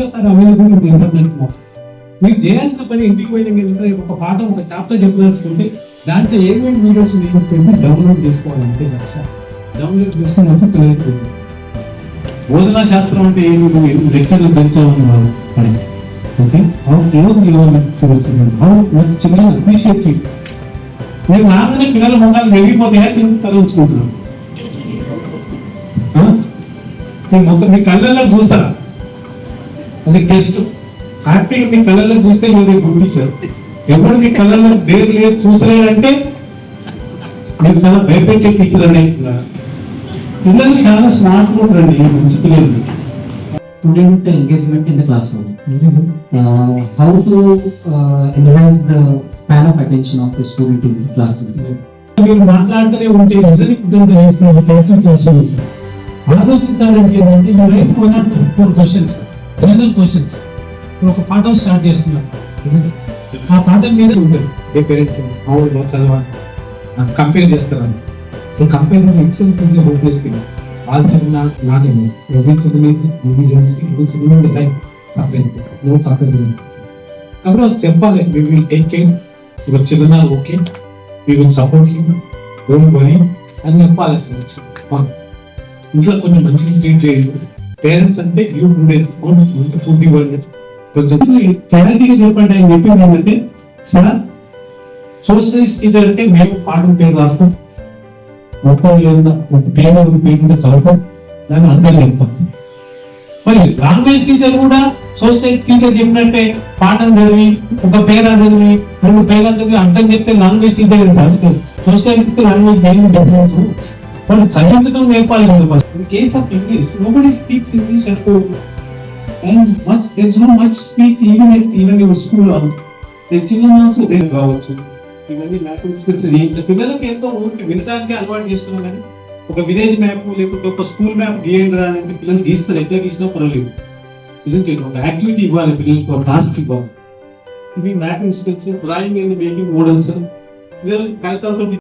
Videos are available in internet mode. మీరు చేయాల్సిన పని ఇంటికి పోయిన ఒక పాఠం ఒక చాప్టర్ చెప్పదలుచుకుంటే దాంట్లో ఏమేమి వీడియోస్ నేను డౌన్లోడ్ చేసుకోవాలంటే లక్ష్యం. డౌన్లోడ్ చేసుకుని వచ్చి పిల్లలకి బోధనా శాస్త్రం అంటే ఏమి లెక్చర్లు పెంచాలని వాళ్ళు పని. ఓకే, హౌ చిన్న అప్రిషియేట్ మీరు నాన్నని పిల్లల మొహాలు వెలిగిపోతాయా తరలించుకుంటున్నాను. మీ కళ్ళల్లో చూస్తారా? అది టెస్ట్. హ్యాపీగా మీ కళ్ళల్లో చూస్తే మీరు గుర్తించారు. ఎవరు మీ కళ్ళల్లో దేని లేదు చూసలేదంటే మీరు చాలా భయపెట్టే టీచర్ అని పిల్లలు చాలా స్మార్ట్ ఉంటారండి. మంచి పిల్లలు. Student engagement in the classroom. How to enhance the span of attention of the student in the classroom. మీరు మాట్లాడుతూనే ఉంటే రిజనింగ్ వేస్తున్నారు. ఆలోచించాలంటే ఏంటంటే you right 4 questions, general questions. ఒక పాఠం స్టార్ట్ చేస్తున్నారు, ఆ పాఠం మీద ఉంటుంది ఏ పేరెంట్స్ అవును చదవాలి కంపేర్ చేస్తారని. సో కంపేర్ ఎక్సెల్ హోప్లెస్కి వాళ్ళు చదివిన నాకేమో ఎవరి చదివేది లైక్ సపరేట్ నో కంపారిజన్. కాబట్టి వాళ్ళు చెప్పాలి we will take care your children are okay, we will support him, don't worry అని చెప్పాలి. అసలు ఇంట్లో కొంచెం మంచిగా ట్రీట్ చేయాలి. పేరెంట్స్ అంటే యూ మంచి ఫుడ్ ఇవ్వండి, కొంచెం క్లారిటీగా చెప్పండి అని చెప్పింది ఏంటంటే సార్ సోషలిస్ట్ టీచర్ అంటే మేము పాఠం పేరు రాస్తాం, మొత్తం లేదా ఒక పేరు పేరుంటే చదవటం, దాన్ని అర్థం చెప్తాం. మరి లాంగ్వేజ్ టీచర్ కూడా సోషలిస్ట్ టీచర్ చెప్పినట్టే పాఠం చదివి ఒక పేరా చదివి 2 పేరాలు చదివి అర్థం చెప్తే లాంగ్వేజ్ టీచర్ చదువుతుంది. సోషలిస్ట్ లాంగ్వేజ్ ఏమి డిఫరెన్స్? వాళ్ళు చదివించడం నేర్పాలి కదా. First in case of English nobody speaks English at home and there is no much speech even your school children also they కావచ్చు. ఇవన్నీ మ్యాపింగ్ స్కిల్స్ పిల్లలకి ఎంతో ఊరికి వినడానికి అలవాటు చేస్తున్నాం. కానీ ఒక విలేజ్ మ్యాప్ లేకపోతే ఒక స్కూల్ మ్యాప్ గీయండి రా అంటే పిల్లలు గీస్తారు, ఎట్లా గీసినా పర్వాలేదు. నిజంగా ఒక యాక్టివిటీ ఇవ్వాలి పిల్లలకి, ఒక టాస్క్ ఇవ్వాలి. ఇవి mapping skills, drawing and making models, కాగితాలతో